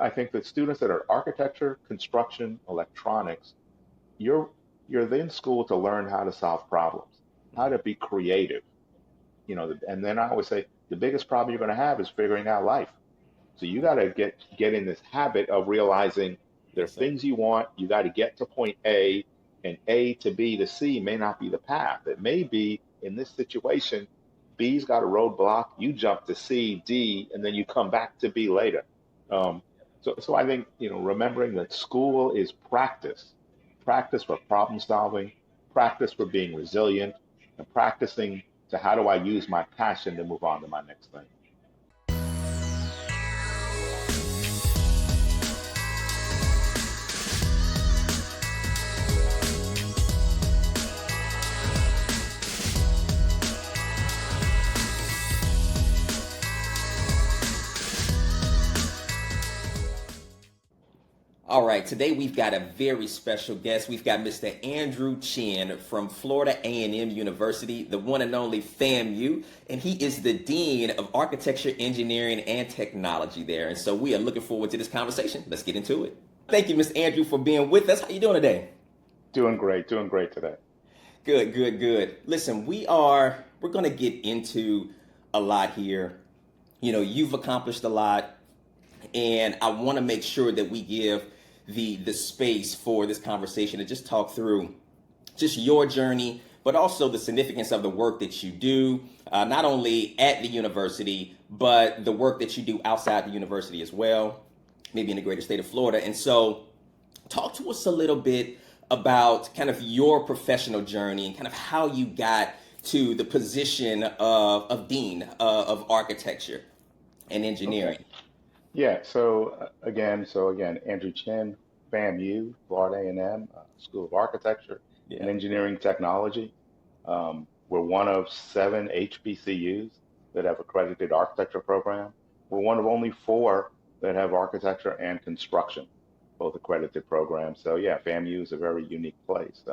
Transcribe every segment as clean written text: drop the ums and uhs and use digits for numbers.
I think that students that are architecture, construction, electronics, you're you're in school to learn how to solve problems, how to be creative, and then I always say the biggest problem you're going to have is figuring out life. So you got to get in this habit of realizing there are Yes, sir. things you want. You got to get to point A, and A to B to C may not be the path. It may be in this situation, B's got a roadblock. You jump to C, D, and then you come back to B later. Um, so I think remembering that school is practice, practice for problem solving, practice for being resilient, and practicing to how do I use my passion to move on to my next thing. All right, today we've got a very special guest. We've got Mr. Andrew Chen from Florida A&M University, the one and only FAMU, and he is the Dean of Architecture, Engineering, and Technology there. And so we are looking forward to this conversation. Let's get into it. Thank you, Mr. Andrew, for being with us. How you doing today? Doing great today. Good, good, good. Listen, we're going to get into a lot here. You know, you've accomplished a lot, and I want to make sure that we give the space for this conversation to just talk through just your journey, but also the significance of the work that you do, not only at the university, but the work that you do outside the university as well, maybe in the greater state of Florida. And so, talk to us a little bit about kind of your professional journey and kind of how you got to the position of Dean of Architecture and Okay. Engineering. Yeah. So again, Andrew Chen, FAMU, Florida A&M School of Architecture and Yeah. Engineering Technology. We're one of seven HBCUs that have accredited architecture program. We're one of only four that have architecture and construction, both accredited programs. So yeah, FAMU is a very unique place.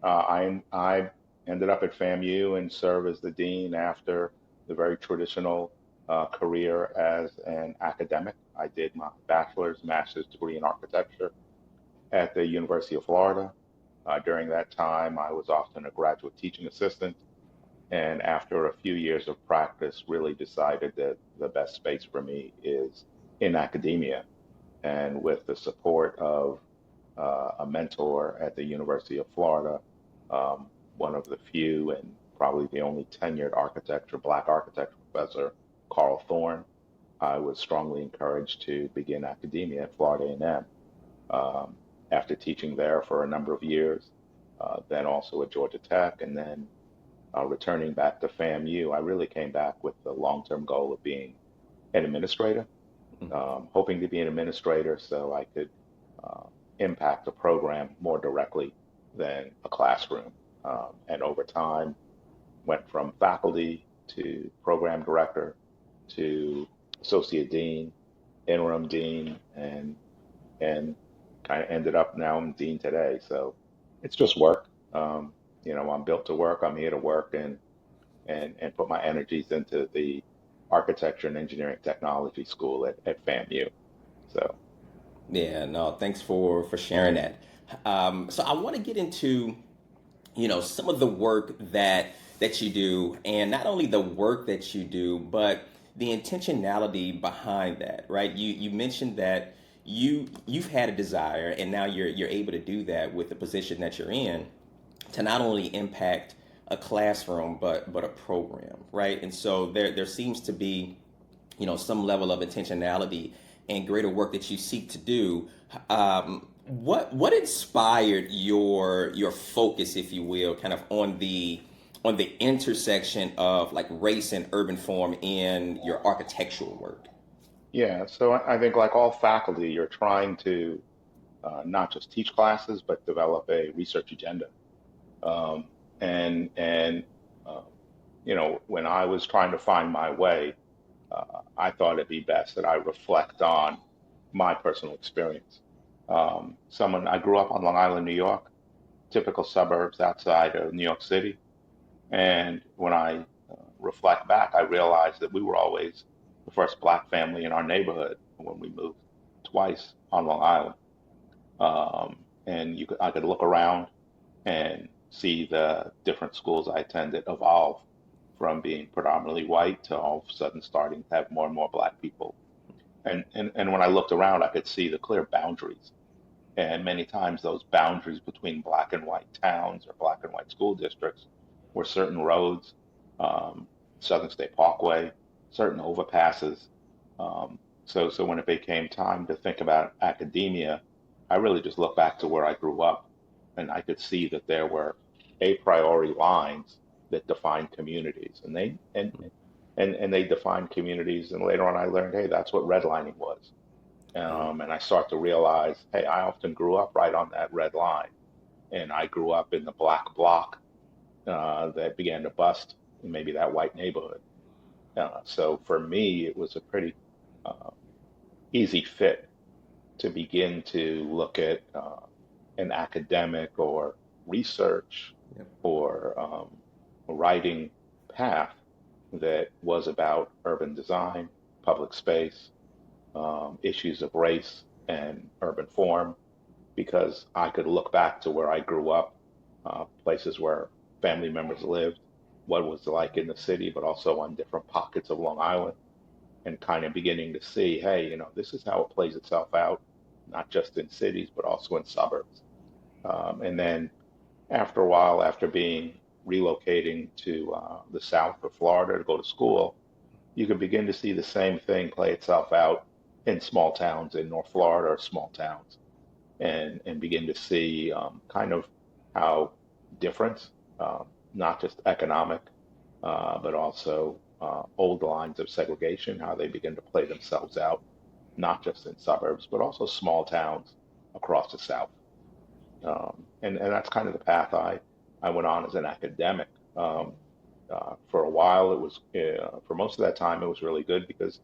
I ended up at FAMU and served as the dean after the very traditional career as an academic. I did my bachelor's, master's degree in architecture at the University of Florida. During that time, I was often a graduate teaching assistant, and after a few years of practice, really decided that the best space for me is in academia. And with the support of a mentor at the University of Florida, one of the few and probably the only tenured black architecture professor, Carl Thorne, I was strongly encouraged to begin academia at Florida A&M. After teaching there for a number of years, then also at Georgia Tech, and then returning back to FAMU, I really came back with the long-term goal of being an administrator, hoping to be an administrator so I could uh, impact a program more directly than a classroom. And over time, went from faculty to program director to associate dean, interim dean, and kind of ended up now I'm dean today. So it's just work. I'm built to work. I'm here to work and put my energies into the architecture and engineering technology school at FAMU. So Yeah, no, thanks for sharing that. So I want to get into, some of the work that you do, and not only the work that you do, but the intentionality behind that, right? You mentioned that you've had a desire, and now you're able to do that with the position that you're in to not only impact a classroom but a program, right? And so there seems to be some level of intentionality and greater work that you seek to do. What inspired your focus, if you will, kind of on the intersection of like race and urban form in your architectural work? yeah, so I think like all faculty, you're trying to not just teach classes, but develop a research agenda. And um, when I was trying to find my way, I thought it'd be best that I reflect on my personal experience. I grew up on Long Island, New York, typical suburbs outside of New York City. And when I reflect back, I realized that we were always the first black family in our neighborhood when we moved. twice on Long Island. And I could look around and see the different schools I attended evolve from being predominantly white to all of a sudden starting to have more and more black people. And when I looked around, I could see the clear boundaries. And many times those boundaries between black and white towns or black and white school districts were certain roads, um, Southern State Parkway, certain overpasses. So when it became time to think about academia, I really just looked back to where I grew up, and I could see that there were a priori lines that defined communities, and they defined communities. And later on, I learned, hey, that's what redlining was. Mm, And I start to realize, hey, I often grew up right on that red line, and I grew up in the black block that began to bust in maybe that white neighborhood. So for me, it was a pretty uh, easy fit to begin to look at an academic or research yep. or writing path that was about urban design, public space, issues of race and urban form, because I could look back to where I grew up, places where family members lived, what it was like in the city, but also on different pockets of Long Island, and kind of beginning to see, hey, this is how it plays itself out, not just in cities, but also in suburbs. And then after a while, after being relocating to the south of Florida to go to school, you can begin to see the same thing play itself out in small towns in North Florida or small towns, and begin to see kind of how difference, not just economic, but also old lines of segregation, how they begin to play themselves out, not just in suburbs, but also small towns across the South. And that's kind of the path I went on as an academic. For a while, for most of that time, it was really good because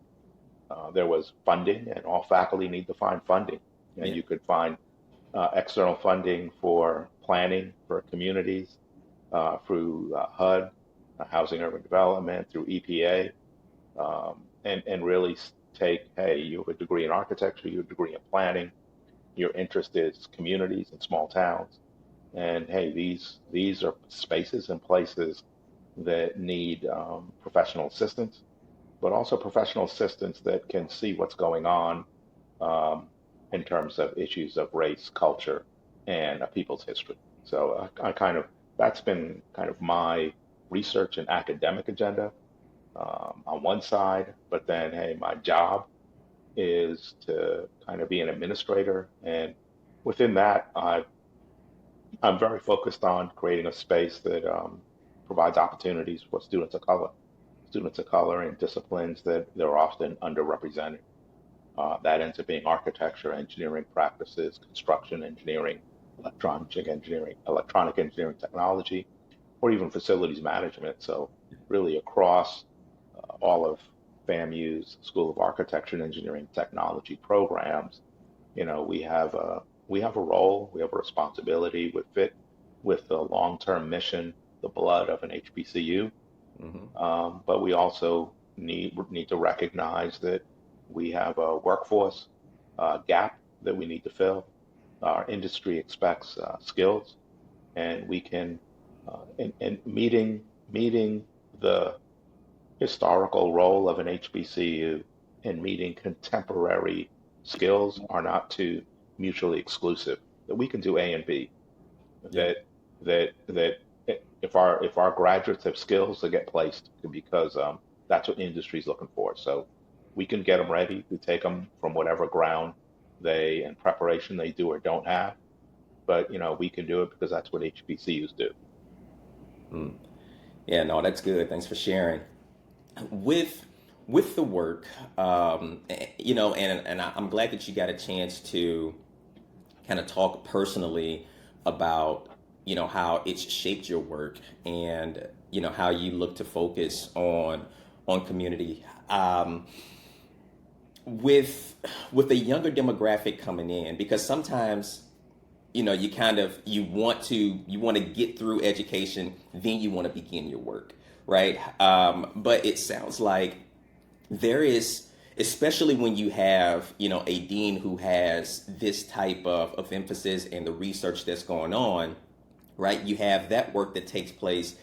there was funding, and all faculty need to find funding. And Yeah. you could find external funding for planning for communities through HUD, Housing Urban Development, through EPA, and really take, hey, you have a degree in architecture, you have a degree in planning, your interest is communities and small towns, and hey, these are spaces and places that need professional assistance, but also professional assistance that can see what's going on um, in terms of issues of race, culture, and a people's history. So I kind of that's been kind of my research and academic agenda on one side, but then hey, my job is to kind of be an administrator, and within that, I'm very focused on creating a space that provides opportunities for students of color in disciplines that they're often underrepresented. That ends up being architecture, engineering practices, construction engineering, electronic engineering technology, or even facilities management. So really across all of FAMU's School of Architecture and Engineering Technology programs, we have a role, we have a responsibility with fit with the long-term mission, the blood of an HBCU. Hmm. But we also need to recognize that we have a workforce gap that we need to fill. Our industry expects skills, and we can and meeting the historical role of an HBCU and meeting contemporary skills are not two mutually exclusive. That we can do A and B. Yeah. That if our graduates have skills, they get placed because that's what the industry is looking for. So we can get them ready to take them from whatever ground they and preparation they do or don't have. But we can do it because that's what HBCUs do. Mm. Yeah, no, that's good. Thanks for sharing. With with the work, and I'm glad that you got a chance to kind of talk personally about how it's shaped your work, and how you look to focus on community. With a younger demographic coming in, because sometimes you want to get through education, then you want to begin your work, right? But it sounds like there is especially when you have, a dean who has this type of emphasis and the research that's going on, right? You have that work that takes place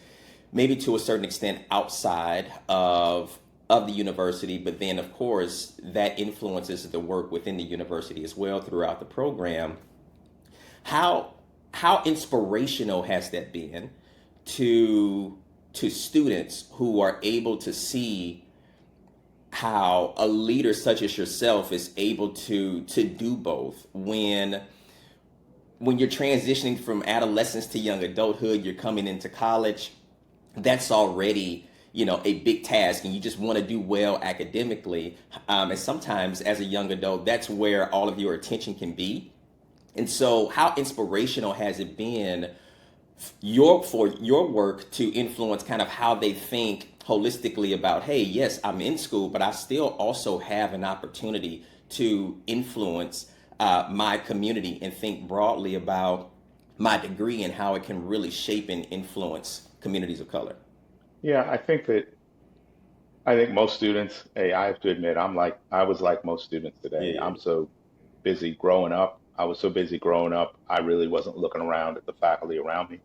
maybe to a certain extent outside of the university, but then of course that influences the work within the university as well throughout the program. How how inspirational has that been to students who are able to see how a leader such as yourself is able to do both when you're transitioning from adolescence to young adulthood, you're coming into college, that's already, a big task, and you just want to do well academically. And sometimes as a young adult, that's where all of your attention can be. And so how inspirational has it been for your work to influence kind of how they think holistically about, hey, yes, I'm in school, but I still also have an opportunity to influence my community and think broadly about my degree and how it can really shape and influence communities of color. Yeah, I think most students, hey, I have to admit, I was like most students today. Yeah, I'm so busy growing up. I was so busy growing up, I really wasn't looking around at the faculty around me.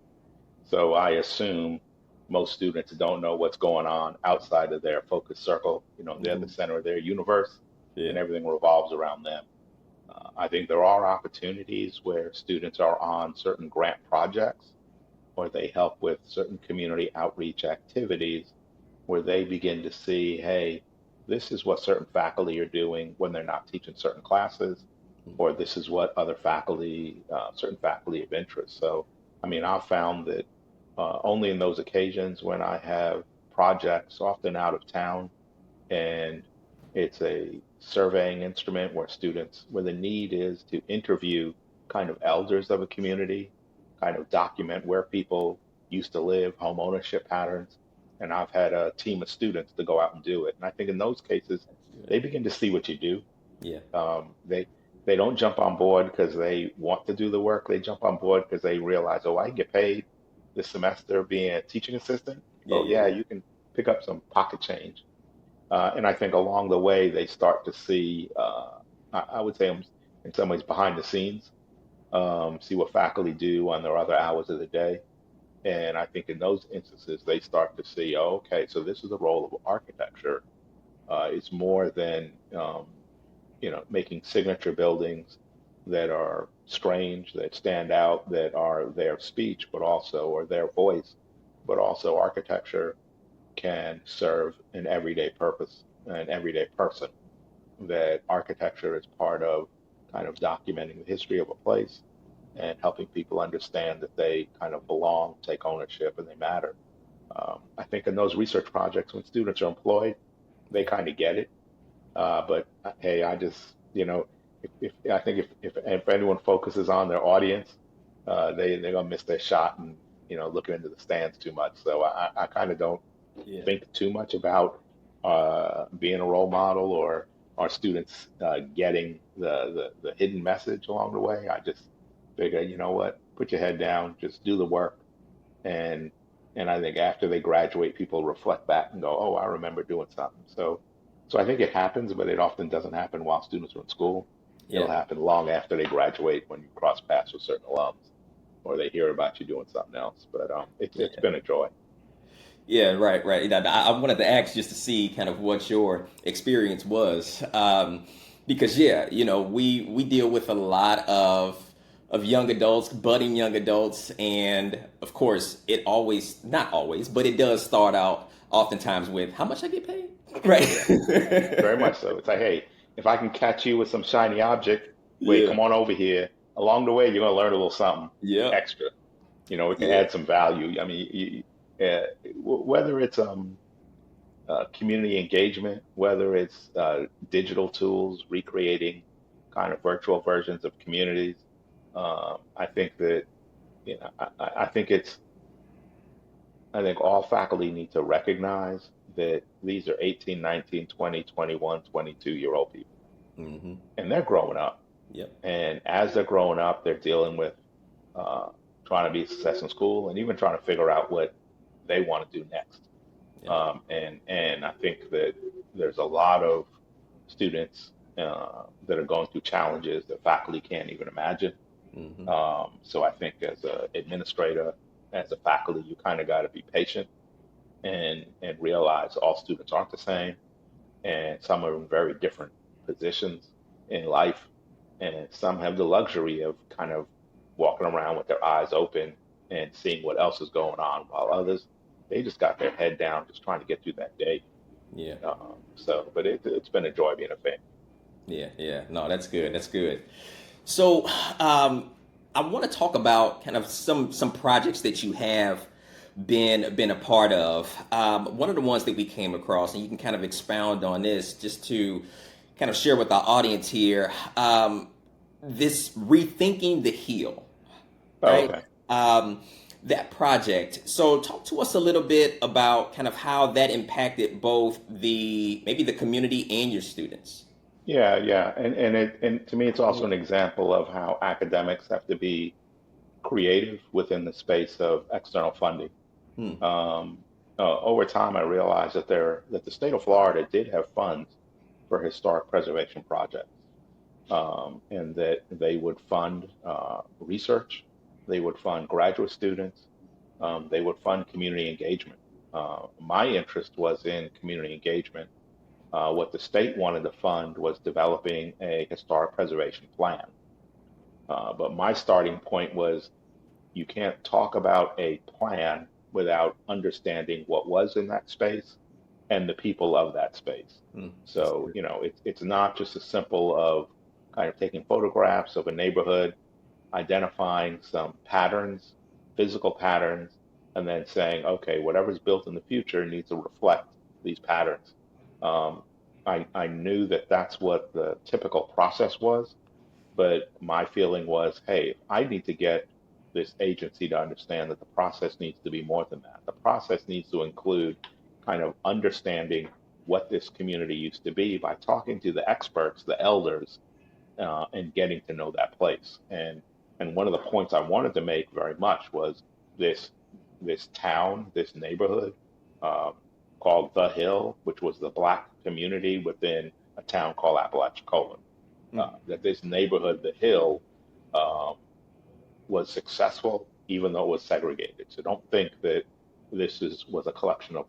So I assume most students don't know what's going on outside of their focus circle. They're the center of their universe, yeah, and everything revolves around them. I think there are opportunities where students are on certain grant projects or they help with certain community outreach activities where they begin to see, hey, this is what certain faculty are doing when they're not teaching certain classes, or this is what other faculty, certain faculty of interest. So, I mean, I've found that only in those occasions when I have projects, often out of town, and it's a surveying instrument where the need is to interview kind of elders of a community, kind of document where people used to live, home ownership patterns. And I've had a team of students to go out and do it. And I think in those cases, that's good. they begin to see what you do. Yeah, They don't jump on board because they want to do the work. They jump on board because they realize, oh, I can get paid this semester being a teaching assistant. yeah, Oh yeah, yeah, yeah, you can pick up some pocket change. And I think along the way, they start to see, I would say in some ways behind the scenes, see what faculty do on their other hours of the day. And I think in those instances, they start to see, oh, okay, so this is the role of architecture. It's more than, making signature buildings that are strange, that stand out, that are their speech, but also, or their voice, but also architecture can serve an everyday purpose, an everyday person, that architecture is part of kind of documenting the history of a place and helping people understand that they kind of belong, take ownership, and they matter. I think in those research projects, when students are employed, they yeah, kind of get it. But hey, I just, if I think if anyone focuses on their audience, they're gonna miss their shot and looking into the stands too much. So I kind of don't yeah, think too much about being a role model or our students getting the hidden message along the way. I just figure, you know what, put your head down, just do the work, and and I think after they graduate, people reflect back and go, oh, I remember doing something. So I think it happens, but it often doesn't happen while students are in school. It'll yeah. happen long after they graduate when you cross paths with certain alums or they hear about you doing something else. But it's Yeah. been a joy. Yeah, right, right. I wanted to ask just to see kind of what your experience was, because yeah, we deal with a lot of young adults, budding young adults, and of course, it always, not always, but it does start out oftentimes with how much I get paid, Yeah. Very right? much so. It's like, hey, if I can catch you with some shiny object, wait, Yeah, come on over here. Along the way, you're gonna learn a little something yeah, extra. We can yeah, add some value. I mean, whether it's community engagement, whether it's digital tools, recreating kind of virtual versions of communities, I think that I think I think all faculty need to recognize that these are 18, 19, 20, 21, 22-year-old people, mm-hmm, and they're growing up. yep, And as they're growing up, they're dealing with uh, trying to be a success in school and even trying to figure out what they want to do next. yep, And I think that there's a lot of students that are going through challenges that faculty can't even imagine. Hmm. So I think as an administrator, as a faculty, you kind of got to be patient and realize all students aren't the same, and some are in very different positions in life, and some have the luxury of kind of walking around with their eyes open and seeing what else is going on, while others they just got their head down, just trying to get through that day. Yeah. But it's been a joy being a fan. Yeah. Yeah. No, that's good. That's good. So, I want to talk about kind of some projects that you have been a part of. One of the ones that we came across, and you can kind of expound on this, just to kind of share with our audience here. This rethinking the heel, Oh, right? okay. Um, that project. So, talk to us a little bit about kind of how that impacted both the maybe the community and your students. Yeah, yeah, and to me, it's also an example of how academics have to be creative within the space of external funding. Hmm. Over time, I realized that the state of Florida did have funds for historic preservation projects, and that they would fund research, they would fund graduate students, they would fund community engagement. My interest was in community engagement. What the state wanted to fund was developing a historic preservation plan. But my starting point was you can't talk about a plan without understanding what was in that space and the people of that space. Hmm. That's So, good. it's not just as simple of kind of taking photographs of a neighborhood, identifying some patterns, physical patterns, and then saying, okay, whatever's built in the future needs to reflect these patterns. Um, I knew that that's what the typical process was, but my feeling was, hey, I need to get this agency to understand that the process needs to be more than that. The process needs to include kind of understanding what this community used to be by talking to the experts, the elders, and getting to know that place. And one of the points I wanted to make very much was this this town, this neighborhood um, called The Hill, which was the black community within a town called Apalachicola. Hmm. That this neighborhood, The Hill, um, was successful even though it was segregated. So don't think that was a collection of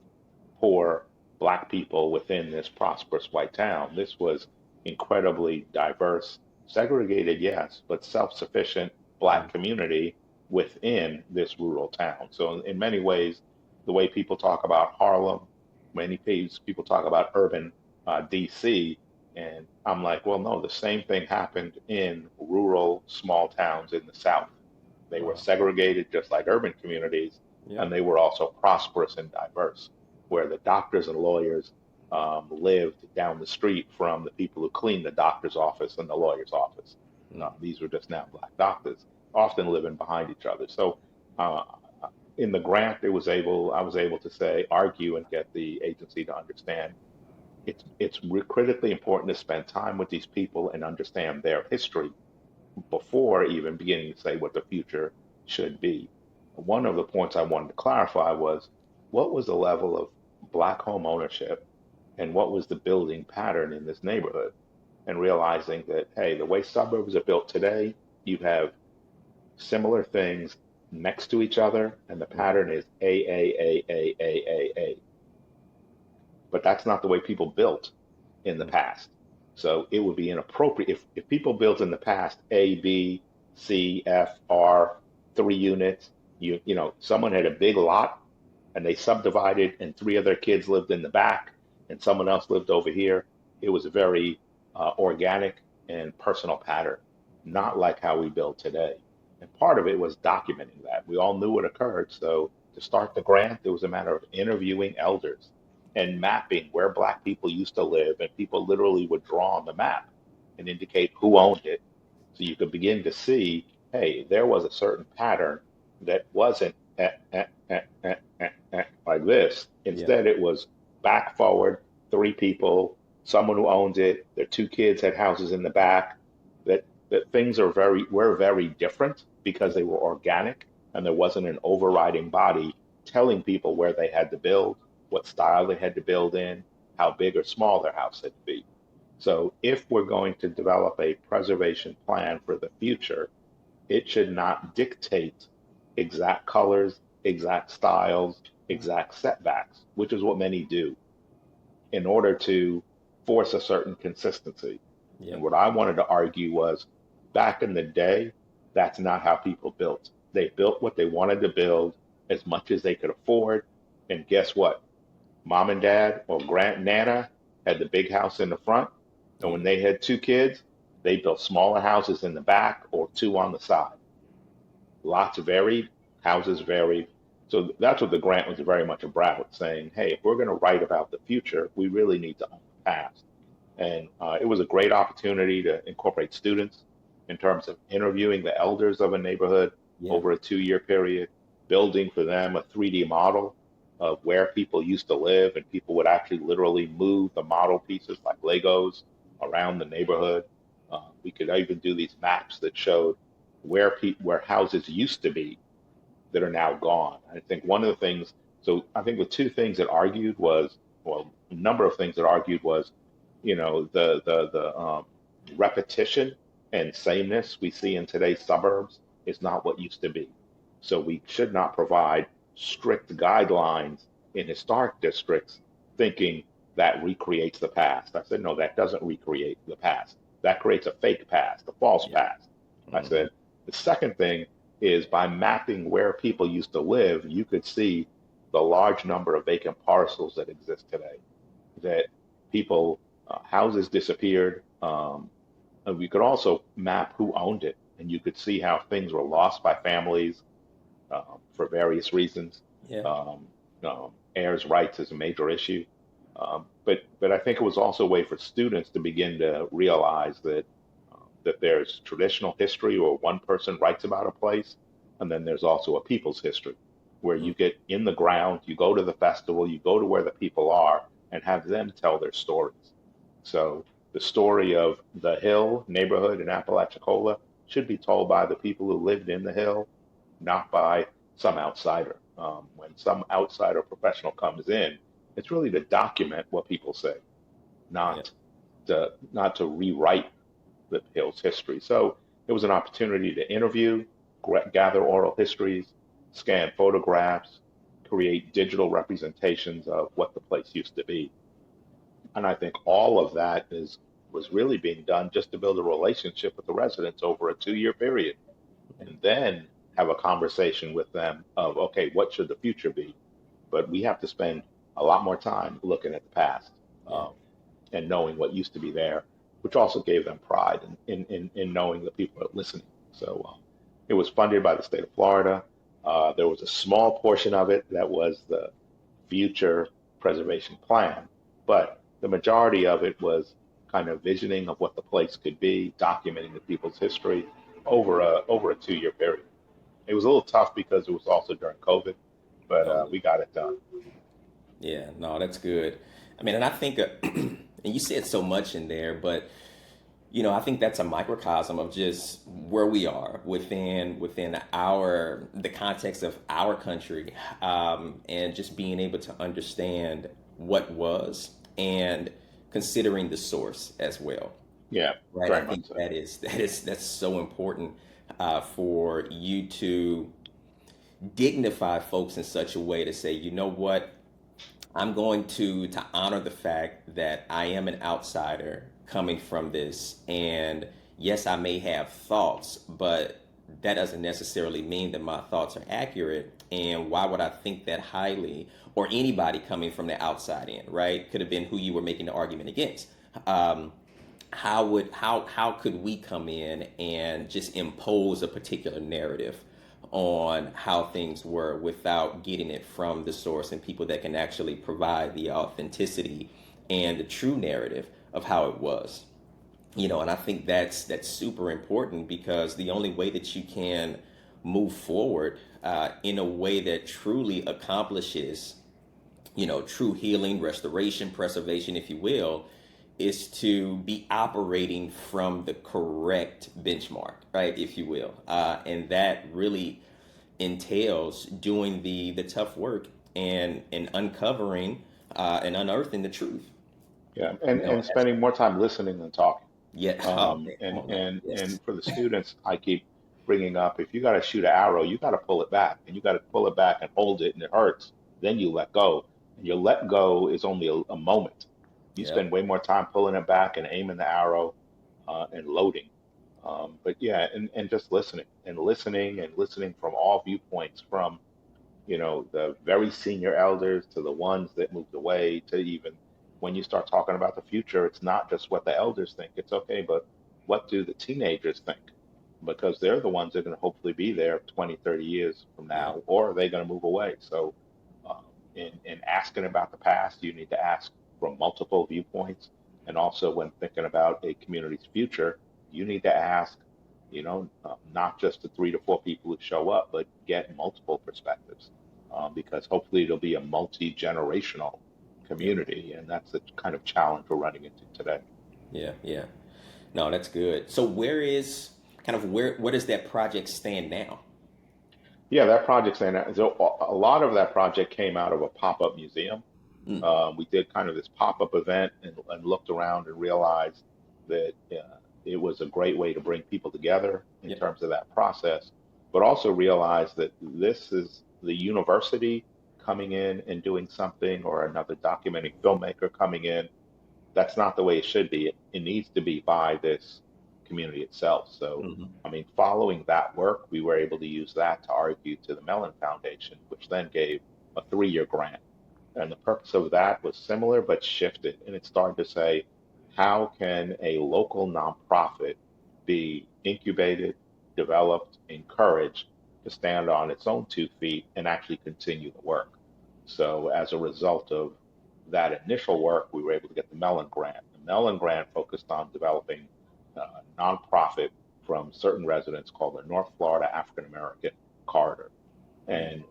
poor black people within this prosperous white town. This was incredibly diverse, segregated, yes, but self-sufficient Hmm. black community within this rural town. So in many ways, the way people talk about Harlem, many people talk about urban DC, and I'm like, well, no, the same thing happened in rural small towns in the South. They were Wow. segregated just like urban communities, Yeah. and they were also prosperous and diverse, where the doctors and lawyers lived down the street from the people who cleaned the doctor's office and the lawyer's office. Hmm. These were just now black doctors, often living behind each other. So uh, in the grant, I was able to say, argue, and get the agency to understand it's critically important to spend time with these people and understand their history before even beginning to say what the future should be. One of the points I wanted to clarify was what was the level of black home ownership and what was the building pattern in this neighborhood? And realizing that, hey, the way suburbs are built today, you have similar things next to each other, and the Hmm. pattern is A. But that's not the way people built in the Hmm. past. So it would be inappropriate if people built in the past A, B, C, F, R, 3 units. Someone had a big lot and they subdivided, and three of their kids lived in the back, and someone else lived over here. It was a very organic and personal pattern, not like how we build today. And part of it was documenting that. We all knew it occurred. So to start the grant, it was a matter of interviewing elders and mapping where Black people used to live, and people literally would draw on the map and indicate who owned it. So you could begin to see, hey, there was a certain pattern that wasn't like this. Yeah. Instead, it was back forward, three people, someone who owns it, their two kids had houses in the back. That things were very different because Yeah. they were organic and there wasn't an overriding body telling people where they had to build, what style they had to build in, how big or small their house had to be. So if we're going to develop a preservation plan for the future, it should not dictate exact colors, exact styles, exact setbacks, which is what many do in order to force a certain consistency. Yeah. And what I wanted to argue was back in the day, that's not how people built. They built what they wanted to build as much as they could afford. And guess what? Mom and dad or grand nana had the big house in the front. And Yeah. when they had two kids, they built smaller houses in the back or two on the side. Lots varied, houses varied. So that's what the grant was very much about, saying, hey, if we're going to write about the future, we really need to own the past. And it was a great opportunity to incorporate students in terms of interviewing the elders of a neighborhood Yeah. over a 2 year period, building for them a 3D model of where people used to live, and people would actually literally move the model pieces like Legos around the neighborhood. We could even do these maps that showed where houses used to be that are now gone. I think one of the things, so I think the two things that argued was, well, a number of things that argued was, the repetition and sameness we see in today's suburbs is not what used to be. So we should not provide strict guidelines in historic districts thinking that recreates the past. I said, no, that doesn't recreate the past. That creates a fake past, a false Yeah. past. I Hmm. said, the second thing is by mapping where people used to live, you could see the large number of vacant parcels that exist today. That people, houses disappeared. And we could also map who owned it, and you could see how things were lost by families for various reasons. Yeah. Um, Heirs' rights is a major issue. But I think it was also a way for students to begin to realize that there's traditional history or one person writes about a place, and then there's also a people's history where Mm. you get in the ground, you go to the festival, you go to where the people are, and have them tell their stories. So the story of the Hill neighborhood in Apalachicola should be told by the people who lived in the Hill, not by some outsider. When some outsider professional comes in, it's really to document what people say, Yeah. not not to rewrite the Hill's history. So it was an opportunity to interview, gather oral histories, scan photographs, create digital representations of what the place used to be. And I think all of that is was really being done just to build a relationship with the residents over a 2 year period, and then have a conversation with them of, okay, what should the future be? But we have to spend a lot more time looking at the past, Yeah. um, and knowing what used to be there, which also gave them pride in knowing that people are listening. So it was funded by the state of Florida. There was a small portion of it that was the future preservation plan, but the majority of it was kind of visioning of what the place could be, documenting the people's history over a 2 year period. It was a little tough because it was also during COVID, but Oh, yeah. we got it done. Yeah. No, that's good. I mean, and I think, and you said so much in there, but I think that's a microcosm of just where we are within our the context of our country, and just being able to understand what was and considering the source as well. Yeah, Right. I very much think so. that's so important for you to dignify folks in such a way to say, you know what, I'm going to honor the fact that I am an outsider coming from this, and yes, I may have thoughts, but that doesn't necessarily mean that my thoughts are accurate. And why would I think that highly, or anybody coming from the outside in, right? Could have been who you were making the argument against. Um, how could we come in and just impose a particular narrative on how things were without getting it from the source and people that can actually provide the authenticity and the true narrative of how it was? And I think that's super important, because the only way that you can move forward in a way that truly accomplishes true healing, restoration, preservation, if you will, is to be operating from the correct benchmark, right, if you will. And that really entails doing the tough work and uncovering and unearthing the truth. Yeah, You know, and spending more time listening than talking. yeah. Oh man, come on now. And Yes. for the students, I keep bringing up, if you got to shoot an arrow, you got to pull it back, and you got to pull it back and hold it, and it hurts. Then you let go, and your let go is only a moment. You Yep. spend way more time pulling it back and aiming the arrow and loading. But yeah, and just listening and listening and listening from all viewpoints, from the very senior elders to the ones that moved away, to even when you start talking about the future, it's not just what the elders think. It's okay, but what do the teenagers think? Because they're the ones that are going to hopefully be there 20, 30 years from Yeah. now, or are they going to move away? So, in asking about the past, you need to ask from multiple viewpoints. And also, when thinking about a community's future, you need to ask, not just the 3 to 4 people who show up, but get multiple perspectives, because hopefully it'll be a multi-generational Yeah. community, and that's the kind of challenge we're running into today. Yeah. Yeah. No, that's good. So where does that project stand now? Yeah, that project, saying that, so a lot of that project came out of a pop-up museum. Mm, We did kind of this pop-up event, and looked around and realized that it was a great way to bring people together in yep. terms of that process, but also realized that this is the university coming in and doing something, or another documenting filmmaker coming in. That's not the way it should be. It needs to be by this community itself. So, Hmm. I mean, following that work, we were able to use that to argue to the Mellon Foundation, which then gave a 3-year grant. And the purpose of that was similar but shifted. And it started to say, how can a local nonprofit be incubated, developed, encouraged to stand on its own 2 feet and actually continue the work? So, as a result of that initial work, we were able to get the Mellon Grant. The Mellon Grant focused on developing a nonprofit from certain residents called the North Florida African American Corridor. Mm, And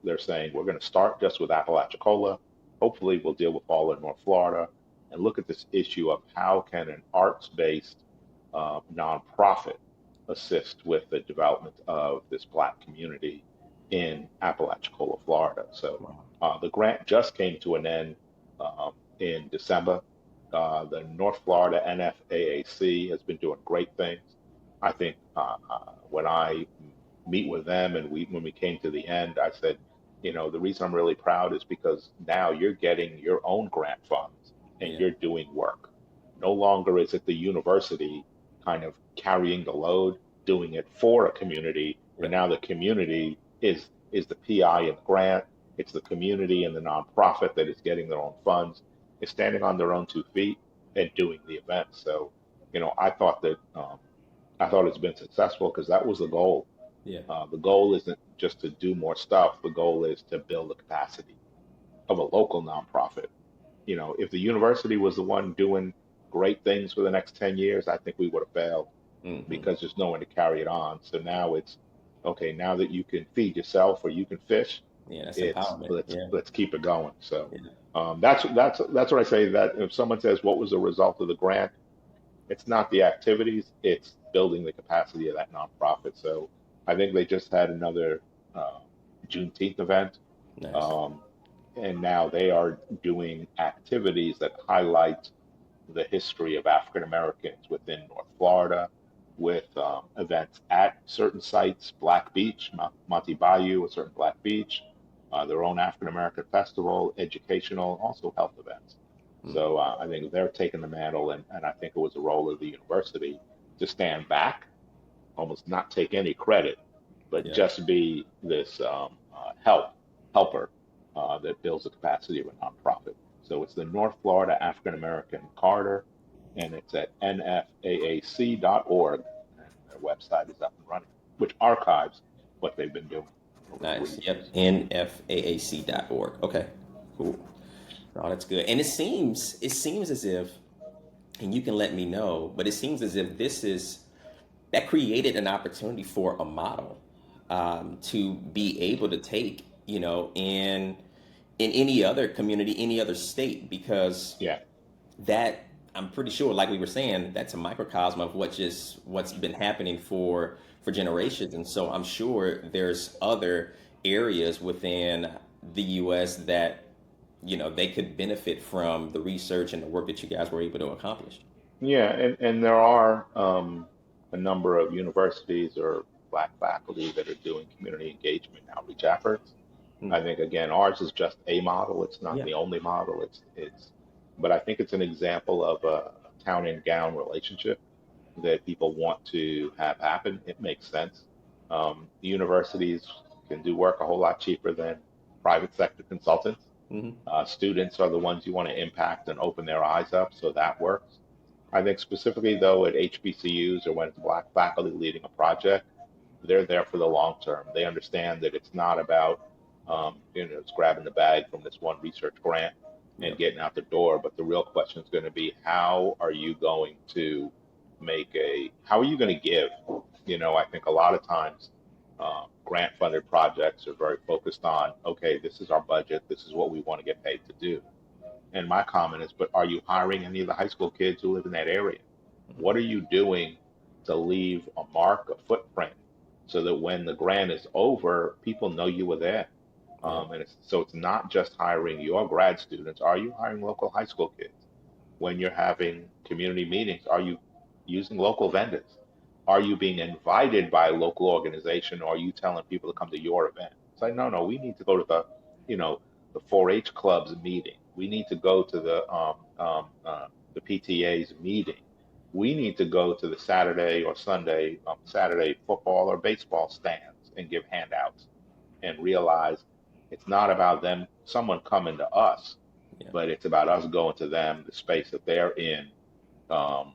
they're saying, we're going to start just with Apalachicola. Hopefully, we'll deal with all of North Florida and look at this issue of how can an arts-based nonprofit assist with the development of this Black community in Apalachicola, Florida. So wow. the grant just came to an end in December. The North Florida NFAAC has been doing great things. I think when I meet with them, and when we came to the end, I said, the reason I'm really proud is because now you're getting your own grant funds and Yeah. you're doing work. No longer is it the university kind of carrying the load, doing it for a community, but Yep. now the community is the PI in the grant. It's the community and the nonprofit that is getting their own funds, is standing on their own 2 feet and doing the event. So, I thought it's been successful because that was the goal. Yeah. The goal isn't just to do more stuff. The goal is to build the capacity of a local nonprofit. If the university was the one doing great things for the next 10 years, I think we would have failed, Hmm. because there's no one to carry it on. So now it's okay. Now that you can feed yourself or you can fish, Yeah. That's it's empowerment. let's Yeah. let's keep it going. So Yeah. that's what I say. That if someone says what was the result of the grant, it's not the activities, it's building the capacity of that nonprofit. So I think they just had another uh, Juneteenth event, Nice. um, and now they are doing activities that highlight the history of African Americans within North Florida, with events at certain sites, Black Beach, Monte Bayou, a certain Black Beach, their own African American festival, educational, also health events. Mm, So I think they're taking the mantle, and I think it was a role of the university to stand back, almost not take any credit, but yeah. just be this helper that builds the capacity of a nonprofit. So it's the North Florida African American Corridor, and it's at nfaac.org, and their website is up and running, which archives what they've been doing over three Nice. Yep. years. nfaac.org. Okay. Cool. Oh, that's good. And it seems as if, and you can let me know, but it seems as if that created an opportunity for a model to be able to take, in any other community, any other state, because Yeah, that I'm pretty sure, like we were saying, that's a microcosm of what's been happening for generations, and so I'm sure there's other areas within the U.S. that they could benefit from the research and the work that you guys were able to accomplish. Yeah, and there are a number of universities or Black faculty that are doing community engagement outreach efforts. Mm. I think again, ours is just a model. It's not Yeah. the only model. But I think it's an example of a town and gown relationship that people want to have happen. It makes sense. Universities can do work a whole lot cheaper than private sector consultants. Hmm. Students are the ones you want to impact and open their eyes up, so that works. I think specifically though at HBCUs or when it's Black faculty leading a project, they're there for the long term. They understand that it's not about, it's grabbing the bag from this one research grant and Yep. getting out the door. But the real question is going to be, how are you going to how are you going to give? I think a lot of times grant funded projects are very focused on, okay, this is our budget, this is what we want to get paid to do. And my comment is, but are you hiring any of the high school kids who live in that area? Mhm. What are you doing to leave a mark, a footprint, so that when the grant is over, people know you were there? Yep. So it's not just hiring your grad students. Are you hiring local high school kids? When you're having community meetings, are you using local vendors? Are you being invited by a local organization, or are you telling people to come to your event? It's like, no, no, we need to go to you know, the 4-H club's meeting. We need to go to the PTA's meeting. We need to go to the Saturday or Sunday, Saturday football or baseball stands and give handouts and realize it's not about them, someone coming to us, Yeah. but it's about us going to them, the space that they're in, um,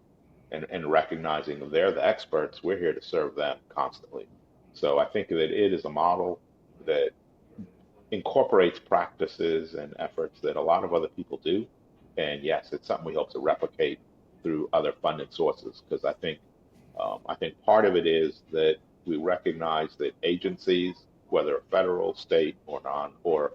and recognizing that they're the experts. We're here to serve them constantly. So I think that it is a model that incorporates practices and efforts that a lot of other people do. And yes, it's something we hope to replicate through other funding sources because I think part of it is that we recognize that agencies, whether federal, state, or non, or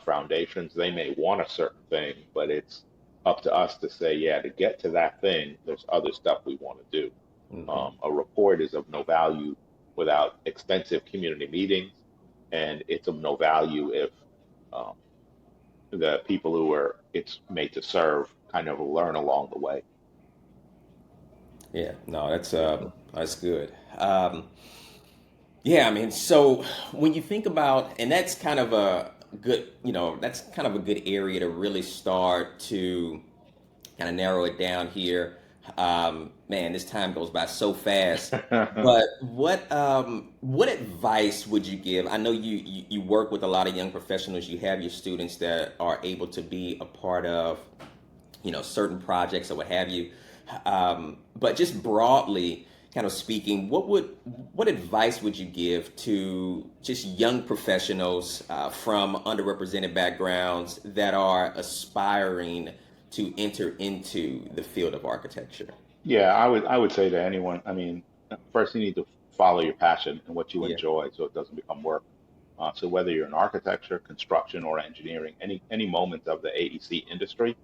foundations, they may want a certain thing, but it's up to us to say, yeah, to get to that thing, there's other stuff we want to do. Hmm. A report is of no value without extensive community meetings, and it's of no value if um, the people who are it's made to serve kind of learn along the way. Yeah. No, that's good. Yeah, I mean, so when you think about, and that's kind of a good, that's kind of a good area to really start to kind of narrow it down here. Man, this time goes by so fast. But what advice would you give? I know you work with a lot of young professionals. You have your students that are able to be a part of, certain projects or what have you. But just broadly, kind of speaking, what advice would you give to just young professionals from underrepresented backgrounds that are aspiring to enter into the field of architecture? Yeah, I would say to anyone, I mean, first you need to follow your passion and what you Yeah. enjoy so it doesn't become work. So whether you're in architecture, construction, or engineering, any moment of the AEC industry,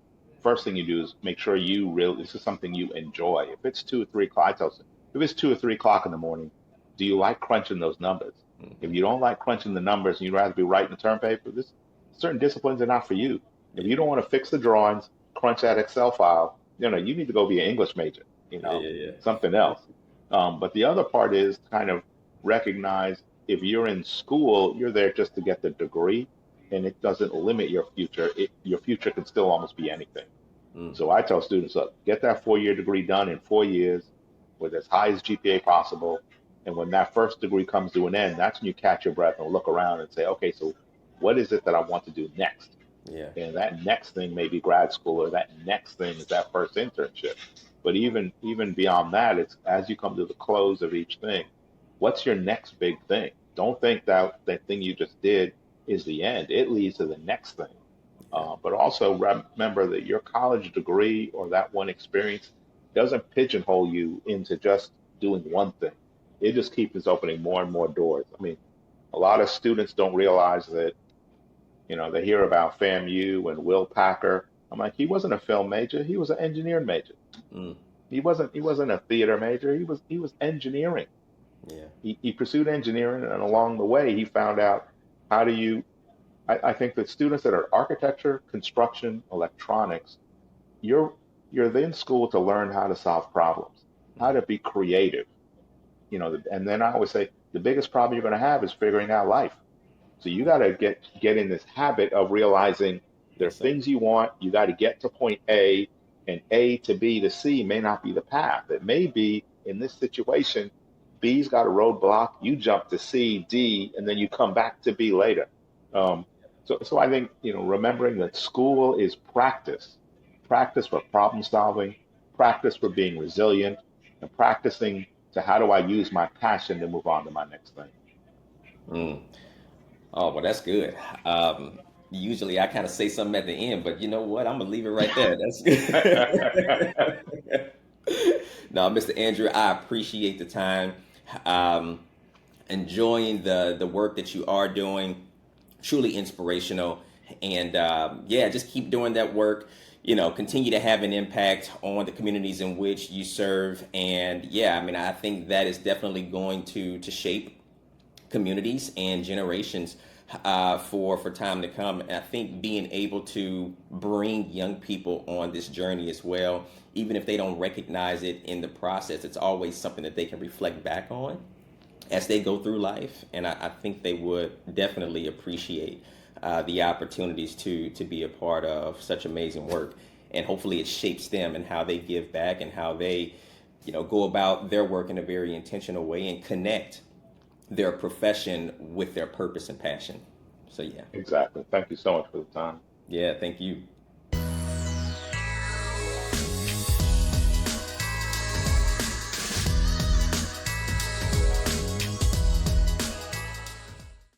first thing you do is make sure this is something you enjoy. If it's 2 or 3 o'clock, I tell you, if it's 2 or 3 o'clock in the morning, do you like crunching those numbers? If Hmm. you don't like crunching the numbers and you'd rather be writing the term paper, this certain disciplines are not for you. If Yeah. you don't want to fix the drawings, crunch that Excel file, you need to go be an English major, Yeah. Yeah. something else. But the other part is kind of recognize if you're in school, you're there just to get the degree, and it doesn't limit your future. Your future can still almost be anything. Yeah. Mm. So I tell students, look, get that 4-year degree done in 4 years with as high as GPA possible. And when that first degree comes to an end, that's when you catch your breath and look around and say, okay, so what is it that I want to do next? Yeah. And that next thing may be grad school, or that next thing is that first internship. But even beyond that, it's as you come to the close of each thing, what's your next big thing? Don't think that that thing you just did is the end. It leads to the next thing. Yeah. But also remember that your college degree or that one experience doesn't pigeonhole you into just doing one thing. It just keeps opening more and more doors. I mean, a lot of students don't realize that, they hear about FAMU and Will Packer. I'm like, he wasn't a film major, he was an engineering major. Mm. He wasn't a theater major, he was engineering. Yeah. He pursued engineering, and along the way he found out how do you I think that students that are architecture, construction, electronics, you're you're in school to learn how to solve problems, how to be creative, and then I always say the biggest problem you're going to have is figuring out life. So you got to get in this habit of realizing there Yes, are sir. things you want. You got to get to point A, and A to B to C may not be the path. It may be in this situation, B's got a roadblock. You jump to C, D, and then you come back to B later. Um, so I think remembering that school is practice, practice for problem solving, practice for being resilient, and practicing to how do I use my passion to move on to my next thing. Mm. Oh, well, that's good. Um, Usually I kind of say something at the end, but you know what? I'm gonna leave it right there. That's good. No, Mr. Andrew, I appreciate the time. Um, Enjoying the work that you are doing. Truly inspirational, and yeah, just keep doing that work. Continue to have an impact on the communities in which you serve, and yeah, I mean, I think that is definitely going to shape communities and generations for time to come. And I think being able to bring young people on this journey as well, even if they don't recognize it in the process, it's always something that they can reflect back on as they go through life. And I think they would definitely appreciate the opportunities to be a part of such amazing work. And hopefully it shapes them and how they give back and how they, go about their work in a very intentional way and connect their profession with their purpose and passion. So yeah, Exactly. Thank you so much for the time. yeah, thank you.